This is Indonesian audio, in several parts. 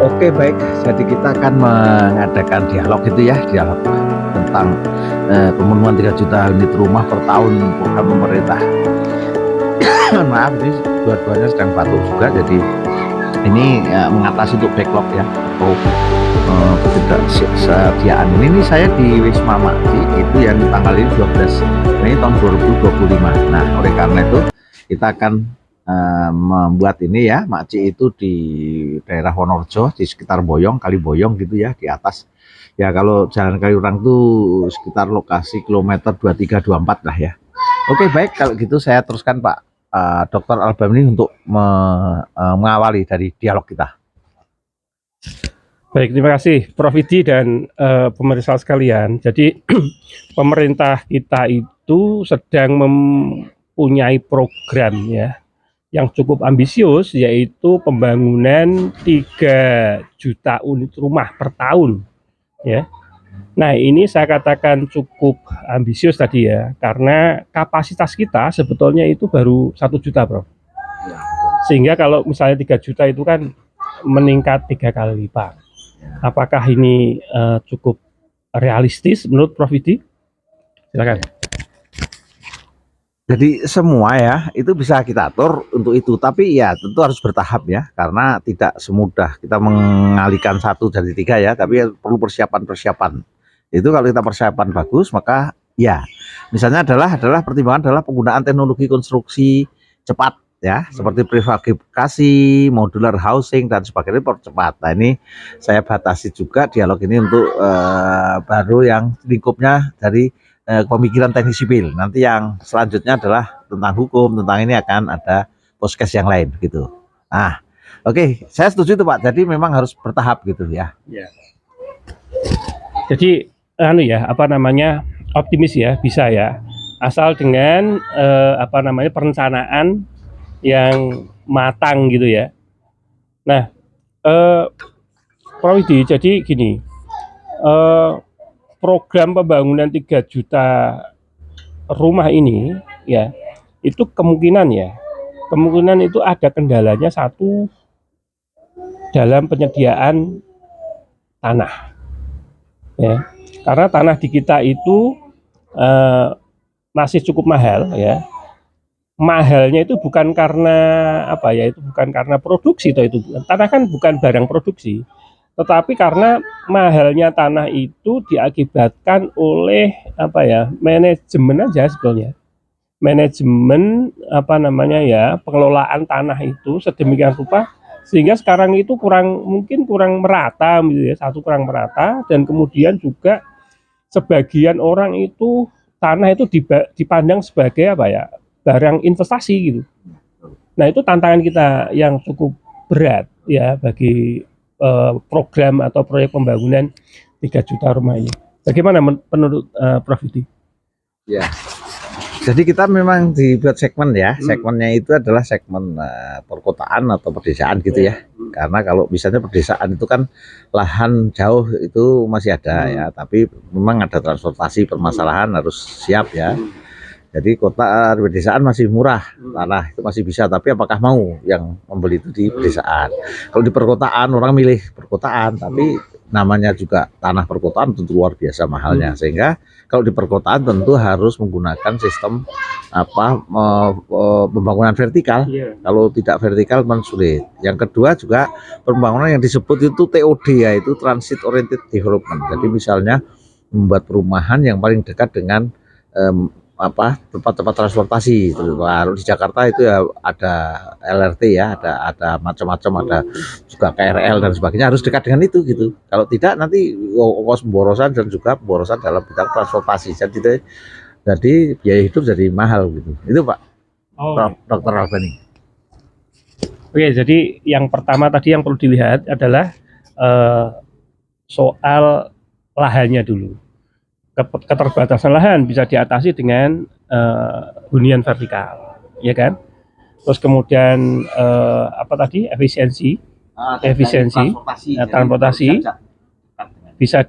Oke, baik. Jadi kita akan mengadakan dialog itu ya, dialog tentang pemenuhan 3 juta unit rumah per tahun program pemerintah. Maaf, ini dua-duanya sedang batuk juga, jadi ini mengatasi untuk backlog ya atau ketidaksediaan. Ini saya di Wisma Makci itu yang tanggal ini 12 Mei tahun 2025. Nah, oleh karena itu kita akan membuat ini ya, Makci itu di daerah Wonorejo, di sekitar Boyong, Kali Boyong gitu ya, di atas. Ya kalau Jalan Kaliurang itu sekitar lokasi kilometer 2324 lah ya. Oke, baik, kalau gitu saya teruskan Pak Dr. Albam ini untuk mengawali dari dialog kita. Baik, terima kasih Prof. Idi dan pemirsa sekalian. Jadi pemerintah kita itu sedang mempunyai program ya yang cukup ambisius, yaitu pembangunan 3 juta unit rumah per tahun ya. Nah, ini saya katakan cukup ambisius tadi ya, karena kapasitas kita sebetulnya itu baru 1 juta, Prof. Sehingga kalau misalnya 3 juta itu kan meningkat 3 kali lipat. Apakah ini cukup realistis menurut Prof. Idi? Silakan. Jadi semua ya itu bisa kita atur untuk itu, tapi ya tentu harus bertahap ya, karena tidak semudah kita mengalihkan 1 dari 3 ya, tapi ya perlu persiapan. Itu kalau kita persiapan bagus, maka ya misalnya adalah pertimbangan adalah penggunaan teknologi konstruksi cepat ya, seperti prefabrikasi, modular housing dan sebagainya percepat. Nah, ini saya batasi juga dialog ini untuk baru yang lingkupnya dari pemikiran teknik sipil. Nanti yang selanjutnya adalah tentang hukum, tentang ini akan ada podcast yang lain gitu. Nah, oke, saya setuju itu Pak. Jadi memang harus bertahap gitu ya. Ya. Jadi optimis ya, bisa ya. Asal dengan perencanaan yang matang gitu ya. Nah, Prof. Idi, jadi gini, program pembangunan 3 juta rumah ini ya, itu kemungkinan itu ada kendalanya satu dalam penyediaan tanah ya, karena tanah di kita itu masih cukup mahal ya. Mahalnya itu bukan karena bukan karena produksi, itu tanah kan bukan barang produksi, tetapi karena mahalnya tanah itu diakibatkan oleh manajemen aja sebetulnya. Manajemen pengelolaan tanah itu sedemikian rupa sehingga sekarang itu kurang merata gitu ya, kurang merata, dan kemudian juga sebagian orang itu tanah itu dipandang sebagai barang investasi gitu. Nah, itu tantangan kita yang cukup berat ya bagi program atau proyek pembangunan 3 juta rumah ini. Bagaimana menurut Prof. Idi? Ya, jadi kita memang dibuat segmen ya. Segmennya itu adalah segmen perkotaan atau pedesaan gitu ya. Karena kalau misalnya pedesaan itu kan lahan jauh itu masih ada ya, tapi memang ada transportasi, permasalahan harus siap ya. Jadi kota pedesaan masih murah, tanah itu masih bisa, tapi apakah mau yang membeli itu di pedesaan? Kalau di perkotaan orang milih perkotaan, tapi namanya juga tanah perkotaan tentu luar biasa mahalnya, sehingga kalau di perkotaan tentu harus menggunakan sistem pembangunan vertikal. Kalau tidak vertikal memang sulit. Yang kedua juga pembangunan yang disebut itu TOD, yaitu Transit Oriented Development. Jadi misalnya membuat perumahan yang paling dekat dengan tempat-tempat transportasi. Kalau di Jakarta itu ya ada LRT ya, ada macam-macam, ada juga KRL dan sebagainya, harus dekat dengan itu gitu. Kalau tidak nanti ongkos pemborosan dan juga pemborosan dalam bidang transportasi. Jadi biaya hidup jadi mahal gitu. Itu Pak Dr. Albani. Oke, jadi yang pertama tadi yang perlu dilihat adalah soal lahannya dulu. Keterbatasan lahan bisa diatasi dengan hunian vertikal, ya kan? Terus kemudian efisiensi transportasi bisa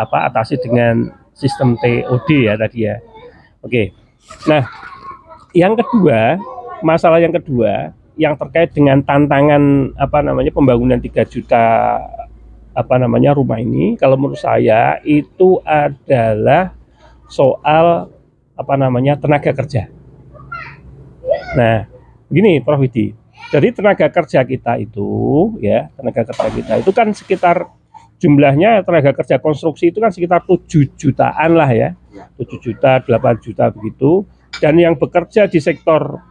atasi dengan sistem TOD ya tadi ya. Oke. Nah, masalah yang kedua yang terkait dengan tantangan pembangunan 3 juta rumah ini, kalau menurut saya itu adalah soal tenaga kerja. Nah, begini Prof Widi. Jadi tenaga kerja kita itu kan sekitar jumlahnya tenaga kerja konstruksi itu kan sekitar 7 jutaan lah ya. 7 juta, 8 juta begitu. Dan yang bekerja di sektor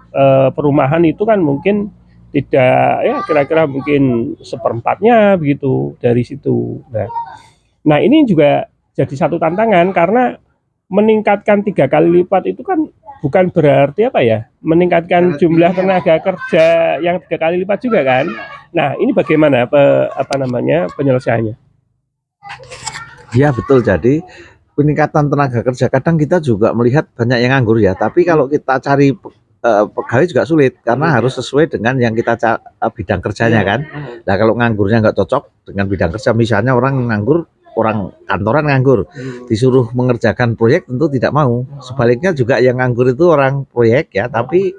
perumahan itu kan mungkin tidak ya kira-kira mungkin seperempatnya begitu dari situ. Nah ini juga jadi satu tantangan karena meningkatkan 3 kali lipat itu kan bukan berarti meningkatkan jumlah tenaga kerja yang 3 kali lipat juga kan. Nah ini bagaimana penyelesaiannya? Ya betul, jadi peningkatan tenaga kerja kadang kita juga melihat banyak yang nganggur ya, tapi kalau kita cari pegawai juga sulit karena harus sesuai dengan yang kita bidang kerjanya kan. Nah kalau nganggurnya nggak cocok dengan bidang kerja, misalnya orang nganggur, orang kantoran nganggur, disuruh mengerjakan proyek tentu tidak mau. Sebaliknya juga yang nganggur itu orang proyek ya, tapi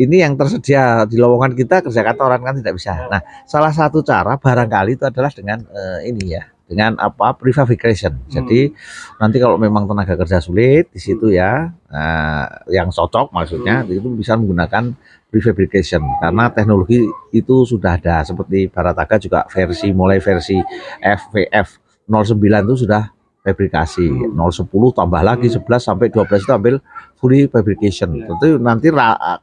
ini yang tersedia di lowongan kita kerja kantoran kan tidak bisa. Nah salah satu cara barangkali itu adalah dengan dengan prefabrication. Jadi nanti kalau memang tenaga kerja sulit di situ ya, yang cocok maksudnya itu bisa menggunakan prefabrication karena teknologi itu sudah ada, seperti Barataga juga mulai versi FVF 09 itu sudah fabrikasi, 010 tambah lagi 11 sampai 12 itu ambil fully fabrication. Tentu nanti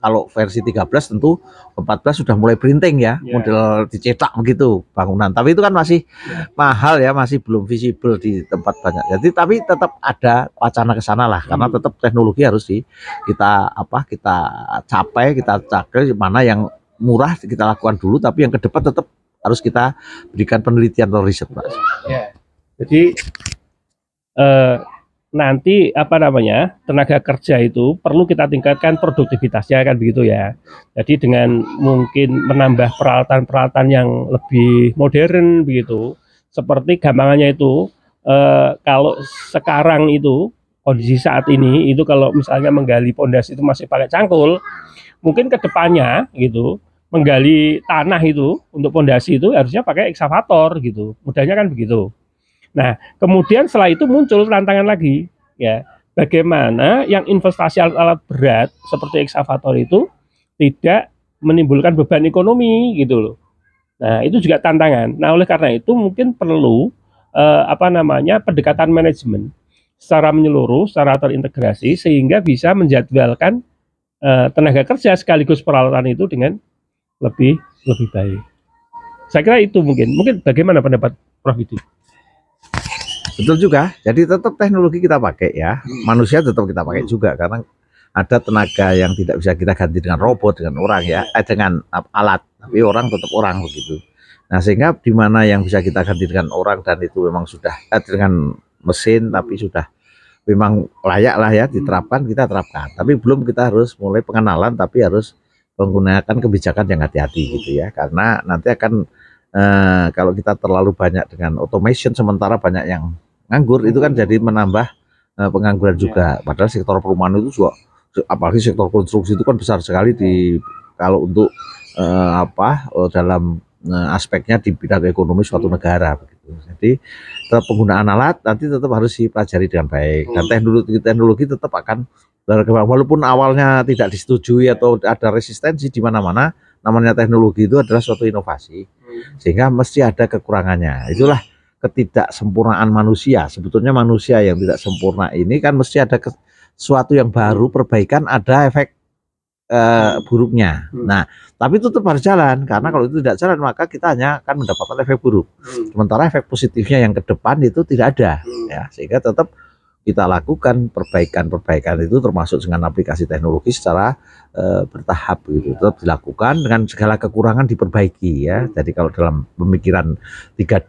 kalau versi 13 tentu 14 sudah mulai printing ya, model dicetak begitu bangunan. Tapi itu kan masih mahal ya, masih belum visible di tempat banyak. Jadi tapi tetap ada wacana ke sana lah, karena tetap teknologi harus kita capai mana yang murah kita lakukan dulu, tapi yang ke depan tetap harus kita berikan penelitian atau riset, Pak. Ya. Jadi nanti tenaga kerja itu perlu kita tingkatkan produktivitasnya kan begitu ya. Jadi dengan mungkin menambah peralatan-peralatan yang lebih modern begitu. Seperti gampangannya itu kalau sekarang itu kondisi saat ini itu kalau misalnya menggali pondasi itu masih pakai cangkul, mungkin kedepannya gitu menggali tanah itu untuk pondasi itu harusnya pakai ekskavator gitu. Mudahnya kan begitu. Nah, kemudian setelah itu muncul tantangan lagi, ya, bagaimana yang investasi alat berat seperti ekskavator itu tidak menimbulkan beban ekonomi gitu loh. Nah, itu juga tantangan. Nah, oleh karena itu mungkin perlu pendekatan manajemen secara menyeluruh, secara terintegrasi sehingga bisa menjadwalkan tenaga kerja sekaligus peralatan itu dengan lebih baik. Saya kira itu mungkin bagaimana pendapat Prof itu? Betul juga, jadi tetap teknologi kita pakai ya, manusia tetap kita pakai juga karena ada tenaga yang tidak bisa kita ganti dengan robot, dengan orang ya, dengan alat, tapi orang tetap orang begitu. Nah sehingga di mana yang bisa kita ganti dengan orang dan itu memang sudah dengan mesin tapi sudah memang layak lah ya diterapkan, kita terapkan. Tapi belum, kita harus mulai pengenalan, tapi harus menggunakan kebijakan yang hati-hati gitu ya, karena nanti akan kalau kita terlalu banyak dengan automation sementara banyak yang nganggur, itu kan jadi menambah pengangguran juga. Padahal sektor perumahan itu juga, apalagi sektor konstruksi itu kan besar sekali kalau untuk dalam aspeknya di bidang ekonomi suatu negara begitu. Jadi tetap penggunaan alat nanti tetap harus dipelajari dengan baik, dan teknologi tetap akan berkembang walaupun awalnya tidak disetujui atau ada resistensi di mana-mana. Namanya teknologi itu adalah suatu inovasi, sehingga mesti ada kekurangannya. Itulah ketidaksempurnaan manusia. Sebetulnya manusia yang tidak sempurna ini kan mesti ada sesuatu yang baru, perbaikan, ada efek buruknya. Nah, tapi itu tetap harus jalan, karena kalau itu tidak jalan maka kita hanya akan mendapatkan efek buruk. Sementara efek positifnya yang ke depan itu tidak ada, ya, sehingga tetap kita lakukan perbaikan itu termasuk dengan aplikasi teknologi secara bertahap gitu, tetap dilakukan dengan segala kekurangan diperbaiki ya. Jadi kalau dalam pemikiran tiga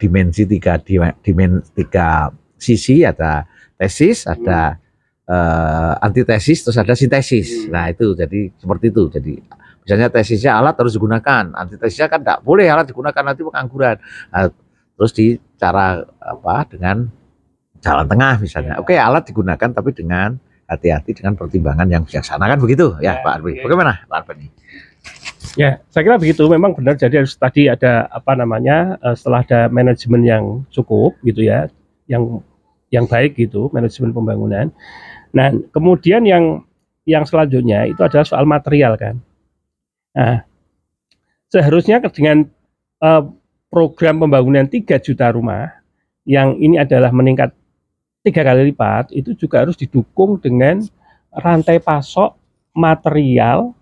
sisi, ada tesis, ada antitesis, terus ada sintesis. Nah itu jadi seperti itu. Jadi misalnya tesisnya alat harus digunakan, antitesisnya kan tidak boleh alat digunakan, nanti pengangguran. Nah, terus di cara dengan jalan tengah misalnya. Oke, alat digunakan tapi dengan hati-hati, dengan pertimbangan yang bijaksana, kan begitu ya Pak Arfi. Bagaimana Pak Arfi? Ya, saya kira begitu. Memang benar. Jadi harus tadi ada apa namanya, setelah ada manajemen yang cukup gitu ya, yang baik gitu, manajemen pembangunan. Nah, kemudian yang selanjutnya itu adalah soal material kan. Nah, seharusnya dengan eh, program pembangunan 3 juta rumah yang ini adalah meningkat 3 kali lipat, itu juga harus didukung dengan rantai pasok material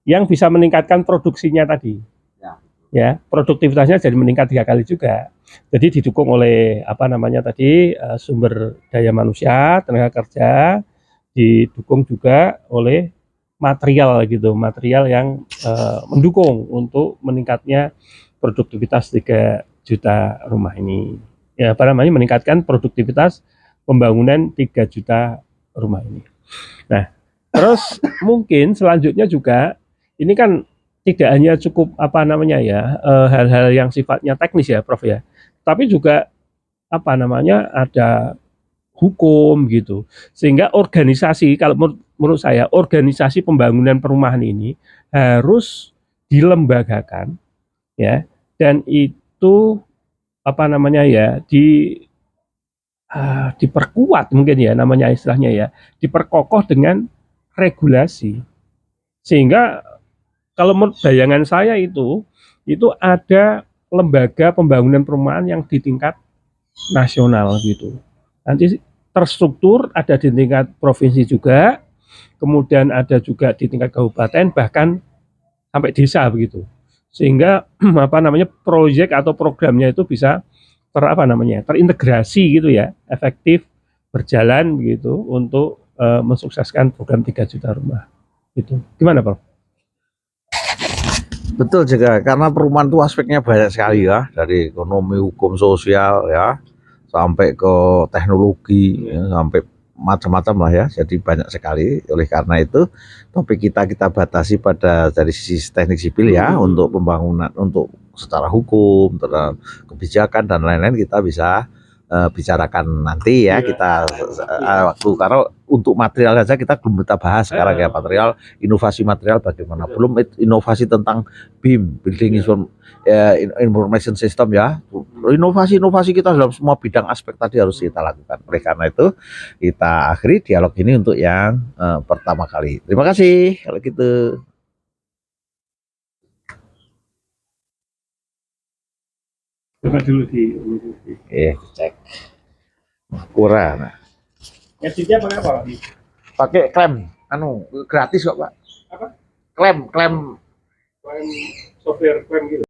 yang bisa meningkatkan produksinya tadi. Ya, produktivitasnya jadi meningkat 3 kali juga. Jadi didukung oleh apa namanya tadi, sumber daya manusia, tenaga kerja, didukung juga oleh material gitu, material yang mendukung untuk meningkatnya produktivitas 3 juta rumah ini. Ya, apa namanya, meningkatkan produktivitas pembangunan 3 juta rumah ini. Nah, terus mungkin selanjutnya juga ini kan tidak hanya cukup apa namanya ya, hal-hal yang sifatnya teknis ya, Prof ya. Tapi juga apa namanya, ada hukum gitu. Sehingga organisasi, kalau menurut saya organisasi pembangunan perumahan ini harus dilembagakan ya, dan itu apa namanya ya, diperkuat mungkin ya namanya istilahnya ya, diperkokoh dengan regulasi. Sehingga kalau menurut bayangan saya itu ada lembaga pembangunan perumahan yang di tingkat nasional gitu. Nanti terstruktur ada di tingkat provinsi juga, kemudian ada juga di tingkat kabupaten, bahkan sampai desa begitu. Sehingga apa namanya, proyek atau programnya itu bisa apa namanya, terintegrasi gitu ya, efektif berjalan begitu untuk mensukseskan program 3 juta rumah. Itu. Gimana, Prof? Betul juga, karena perumahan itu aspeknya banyak sekali ya, dari ekonomi, hukum, sosial ya, sampai ke teknologi, ya, sampai macam-macam lah ya. Jadi banyak sekali. Oleh karena itu, topik kita batasi pada dari sisi teknik sipil ya, untuk pembangunan, untuk secara hukum, secara kebijakan dan lain-lain kita bisa bicarakan nanti ya, kita waktu, karena untuk material saja kita belum kita bahas sekarang ya, material, inovasi material bagaimana, belum inovasi tentang BIM, Building Information System ya, inovasi kita dalam semua bidang aspek tadi harus kita lakukan. Oleh karena itu kita akhiri dialog ini untuk yang pertama kali. Terima kasih kalau gitu. Coba dulu di Cek kurang. editnya pakai apa? Pakai klem, gratis kok Pak. Apa? Klem. Klaim software klaim gitu.